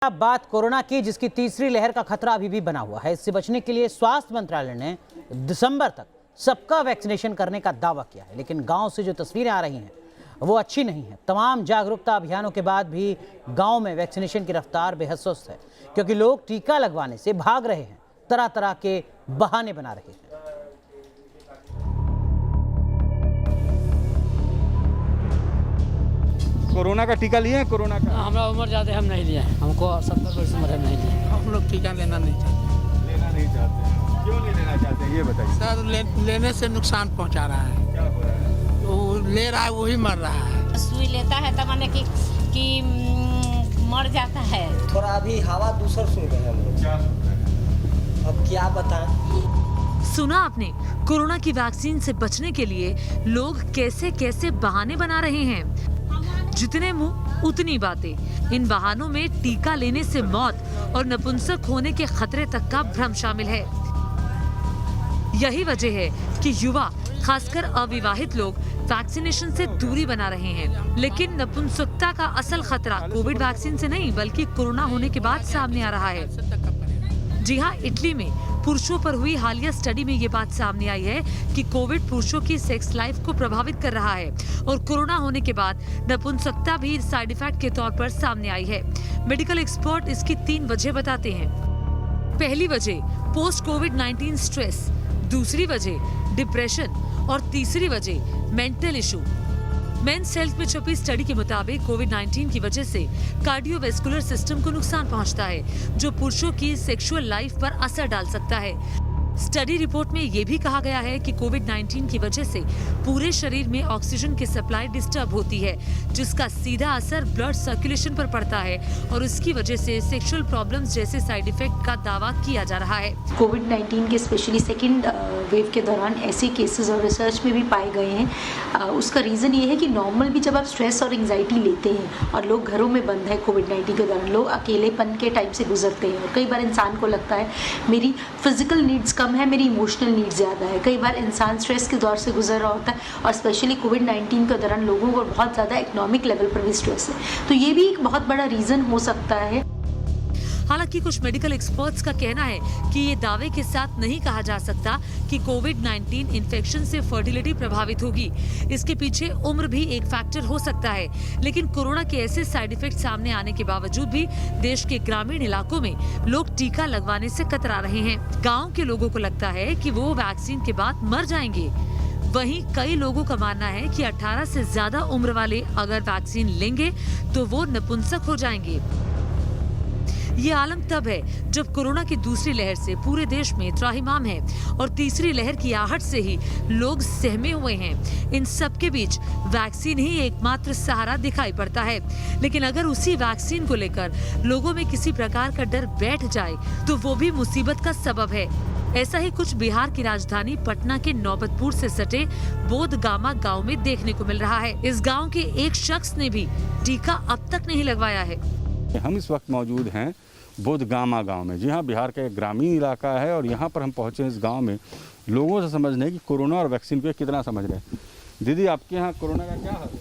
अब बात कोरोना की, जिसकी तीसरी लहर का खतरा अभी भी बना हुआ है। इससे बचने के लिए स्वास्थ्य मंत्रालय ने दिसंबर तक सबका वैक्सीनेशन करने का दावा किया है, लेकिन गांव से जो तस्वीरें आ रही हैं वो अच्छी नहीं है। तमाम जागरूकता अभियानों के बाद भी गांव में वैक्सीनेशन की रफ्तार बेहद सुस्त है, क्योंकि लोग टीका लगवाने से भाग रहे हैं, तरह तरह के बहाने बना रहे हैं। कोरोना का टीका लिए हैं? कोरोना का हमारा उम्र ज़्यादा हम नहीं लिए, हमको 70 वर्ष उम्र है, नहीं लिए। हम लोग टीका लेना नहीं चाहते। क्यों नहीं लेना चाहते हैं ये बताइए। सर लेने से नुकसान पहुंचा रहा है। क्या हो रहा है? वो ले रहा है वही मर रहा है। सुई लेता है तो माने कि मर जाता है। थोड़ा अभी हवा दूसर सुन रहे हैं हम लोग। क्या सुन रहे हैं? अब क्या बताएं। सुना आपने, कोरोना की वैक्सीन से बचने के लिए लोग कैसे कैसे बहाने बना रहे हैं। जितने मुंह उतनी बातें। इन बहानों में टीका लेने से मौत और नपुंसक होने के खतरे तक का भ्रम शामिल है। यही वजह है कि युवा, खासकर अविवाहित लोग वैक्सीनेशन से दूरी बना रहे हैं। लेकिन नपुंसकता का असल खतरा कोविड वैक्सीन से नहीं, बल्कि कोरोना होने के बाद सामने आ रहा है। जी हाँ, इटली में पुरुषों पर हुई हालिया स्टडी में ये बात सामने आई है कि कोविड पुरुषों की सेक्स लाइफ को प्रभावित कर रहा है और कोरोना होने के बाद नपुंसकता भी साइड इफेक्ट के तौर पर सामने आई है। मेडिकल एक्सपर्ट इसकी 3 वजह बताते हैं। पहली वजह पोस्ट कोविड-19 स्ट्रेस, दूसरी वजह डिप्रेशन और तीसरी वजह मेंटल इशू। मेंस हेल्थ में छपी स्टडी के मुताबिक कोविड-19 की वजह से कार्डियोवैस्कुलर सिस्टम को नुकसान पहुंचता है, जो पुरुषों की सेक्सुअल लाइफ पर असर डाल सकता है। स्टडी रिपोर्ट में ये भी कहा गया है कि कोविड-19 की वजह से पूरे शरीर में ऑक्सीजन की सप्लाई डिस्टर्ब होती है, जिसका सीधा असर ब्लड सर्कुलेशन पर पड़ता है और इसकी वजह से सेक्सुअल प्रॉब्लम्स जैसे साइड इफेक्ट का दावा किया जा रहा है। कोविड-19 के स्पेशली सेकेंड वेव के दौरान ऐसे केसेस और रिसर्च में भी पाए गए हैं। उसका रीज़न ये है कि नॉर्मल भी जब आप स्ट्रेस और एंग्जाइटी लेते हैं और लोग घरों में बंद है कोविड-19 के दौरान, लोग अकेलेपन के टाइम से गुजरते हैं और कई बार इंसान को लगता है मेरी फिजिकल नीड्स कम है, मेरी इमोशनल नीड्स ज़्यादा है। कई बार इंसान स्ट्रेस के दौर से गुजर रहा होता है और स्पेशली कोविड-19 के दौरान लोगों को बहुत ज़्यादा इकोनॉमिक लेवल पर भी स्ट्रेस है, तो ये भी एक बहुत बड़ा रीज़न हो सकता है। हालांकि कुछ मेडिकल एक्सपर्ट्स का कहना है कि ये दावे के साथ नहीं कहा जा सकता कि कोविड-19 इन्फेक्शन से फर्टिलिटी प्रभावित होगी। इसके पीछे उम्र भी एक फैक्टर हो सकता है, लेकिन कोरोना के ऐसे साइड इफेक्ट सामने आने के बावजूद भी देश के ग्रामीण इलाकों में लोग टीका लगवाने से कतरा रहे हैं। गाँव के लोगों को लगता है कि वो वैक्सीन के बाद मर जाएंगे। वहीं कई लोगों का मानना है कि 18 से ज्यादा उम्र वाले अगर वैक्सीन लेंगे तो वो नपुंसक हो जाएंगे। ये आलम तब है जब कोरोना की दूसरी लहर से पूरे देश में त्राहिमाम है और तीसरी लहर की आहट से ही लोग सहमे हुए हैं। इन सब के बीच वैक्सीन ही एकमात्र सहारा दिखाई पड़ता है, लेकिन अगर उसी वैक्सीन को लेकर लोगों में किसी प्रकार का डर बैठ जाए तो वो भी मुसीबत का सबब है। ऐसा ही कुछ बिहार की राजधानी पटना के नौबतपुर से सटे बोधगामा गांव में देखने को मिल रहा है। इस गांव के एक शख्स ने भी टीका अब तक नहीं लगवाया है। हम इस वक्त मौजूद हैं बोधगामा गांव में। जी हाँ, बिहार का एक ग्रामीण इलाका है और यहाँ पर हम पहुँचे इस गांव में लोगों से समझने कि कोरोना और वैक्सीन पे कितना समझ रहे हैं। दीदी, आपके यहाँ कोरोना का क्या हाल है?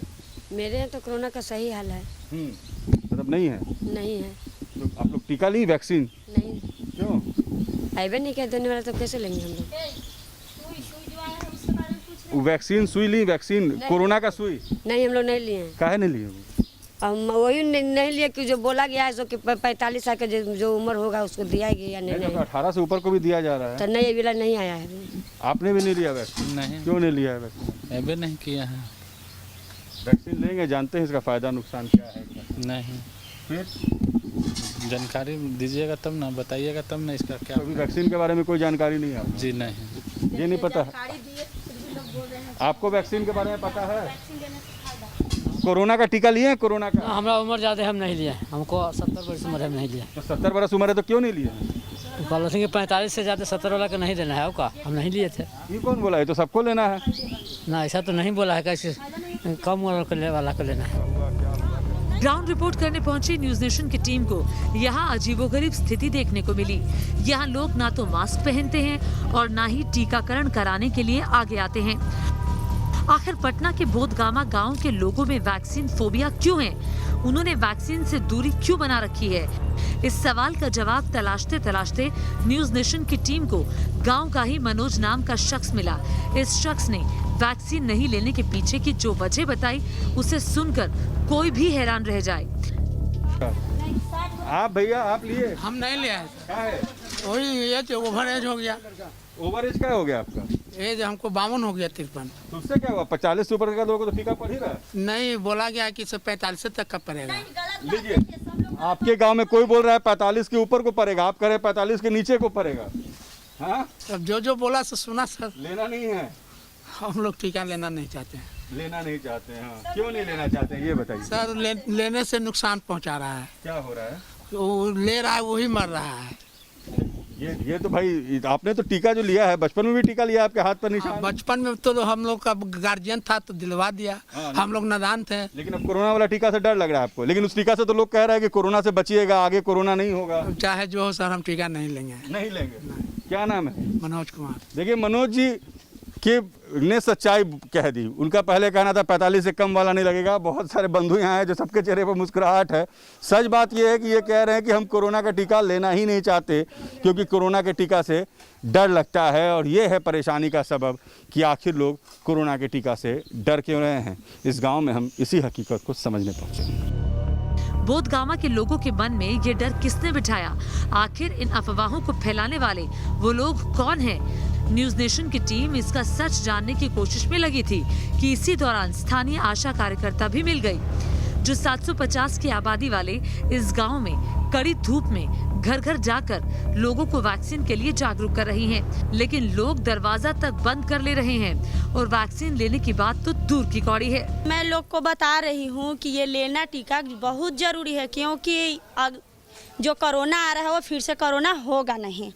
मेरे यहाँ तो कोरोना का सही हाल है। मतलब नहीं है? नहीं है। तो आप लोग टीका ली वैक्सीन? नहीं। क्यों? आइबे नहीं क्या देने वाला, तो कैसे लेंगे हम लोग? वैक्सीन सुई ली? वैक्सीन कोरोना का सुई? नहीं, हम लोग नहीं लिए हैं। काहे नहीं लिए? हम वही नहीं लिए कि जो बोला गया है, जो कि 45 साल का जो उम्र होगा उसको दिया गया। नहीं, 18 से ऊपर को भी दिया जा रहा है। तो नहीं, अभी नहीं आया है। आपने भी नहीं लिया वैक्सीन? नहीं। क्यों नहीं लिया है वैक्सीन? अभी नहीं किया है। वैक्सीन लेंगे, जानते हैं इसका फायदा नुकसान क्या है? नहीं। फिर जानकारी दीजिएगा तब ना, बताइएगा तब ना इसका क्या। अभी वैक्सीन के बारे में कोई जानकारी नहीं है? जी नहीं। ये नहीं पता है? आपको वैक्सीन के बारे में पता है? कोरोना का टीका लिए हैं? कोरोना का हमारा उम्र ज़्यादा हम नहीं लिए, हमको 70 वर्ष उम्र है, नहीं लिए। तो 70 वर्ष उम्र है तो क्यों नहीं लिए? बोला कि 45 से ज़्यादा 70 वाला का नहीं लेना है, का हम नहीं लिए थे। ये कौन बोला है? तो सबको लेना है ना, ऐसा तो नहीं बोला है, कैसे कम उम्र वाला को लेना है। ग्राउंड रिपोर्ट करने पहुंची न्यूज नेशन की टीम को यहाँ अजीबोगरीब स्थिति देखने को मिली। यहाँ लोग ना तो मास्क पहनते हैं और ना ही टीकाकरण कराने के लिए आगे आते हैं। आखिर पटना के बोधगामा गांव के लोगों में वैक्सीन फोबिया क्यों है? उन्होंने वैक्सीन से दूरी क्यों बना रखी है? इस सवाल का जवाब तलाशते तलाशते न्यूज नेशन की टीम को गांव का ही मनोज नाम का शख्स मिला। इस शख्स ने वैक्सीन नहीं लेने के पीछे की जो वजह बताई, उसे सुनकर कोई भी हैरान रह जाए। आप भैया आप लिए? हम नहीं लिया है क्या है? वही ये तो ओवर एज हो गया। ओवर एज क्या हो गया आपका? एज हमको 52 हो गया 53। तो उससे क्या हुआ? 45 से ऊपर के लोगों को तो टीका पड़ ही रहा है। नहीं बोला गया कि 45 तक का पड़ेगा। लीजिए, आपके गांव में कोई बोल रहा है 45 के ऊपर को पड़ेगा, आप कह रहे 45 के नीचे को पड़ेगा। हाँ, अब जो बोला सो सुना सर। लेना नहीं है? हम लोग टीका लेना नहीं चाहते हैं। लेना नहीं चाहते हैं? हाँ। क्यों नहीं लेना चाहते हैं ये बताइए। सर लेने से नुकसान पहुंचा रहा है। क्या हो रहा है? वो ले रहा है वही मर रहा है। ये तो भाई आपने तो टीका जो लिया है, बचपन में भी टीका लिया, आपके हाथ पर निशान। बचपन में तो हम लोग का गार्जियन था तो दिलवा दिया। हम लोग नादान थे। लेकिन अब कोरोना वाला टीका से डर लग रहा है आपको? लेकिन उस टीका से तो लोग कह रहे हैं कि कोरोना से बचिएगा, आगे कोरोना नहीं होगा। चाहे जो हो सर, हम टीका नहीं लेंगे। नहीं लेंगे? क्या नाम है? मनोज कुमार। देखिए, मनोज जी के ने सच्चाई कह दी। उनका पहले कहना था 45 से कम वाला नहीं लगेगा। बहुत सारे बंधु यहाँ हैं जो सबके चेहरे पर मुस्कुराहट है। सच बात यह है कि ये कह रहे हैं कि हम कोरोना का टीका लेना ही नहीं चाहते क्योंकि कोरोना के टीका से डर लगता है, और ये है परेशानी का सबब कि आखिर लोग कोरोना के टीका से डर क्यों रहे हैं। इस गाँव में हम इसी हकीकत को समझने पहुँचे। बोधगामा के लोगों के मन में ये डर किसने बिठाया? आखिर इन अफवाहों को फैलाने वाले वो लोग कौन हैं? न्यूज नेशन की टीम इसका सच जानने की कोशिश में लगी थी कि इसी दौरान स्थानीय आशा कार्यकर्ता भी मिल गई, जो 750 की आबादी वाले इस गांव में कड़ी धूप में घर घर जाकर लोगों को वैक्सीन के लिए जागरूक कर रही हैं। लेकिन लोग दरवाजा तक बंद कर ले रहे हैं और वैक्सीन लेने की बात तो दूर की कौड़ी है। मैं लोग को बता रही हूँ कि ये लेना टीका बहुत जरूरी है, क्योंकि जो कोरोना आ रहा है वो फिर से कोरोना होगा नहीं।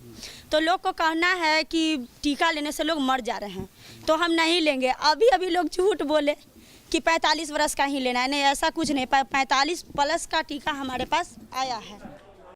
तो लोग को कहना है कि टीका लेने से लोग मर जा रहे हैं, तो हम नहीं लेंगे। अभी लोग झूठ बोले कि 45 वर्ष का ही लेना है। नहीं, ऐसा कुछ नहीं। 45 प्लस का टीका हमारे पास आया है।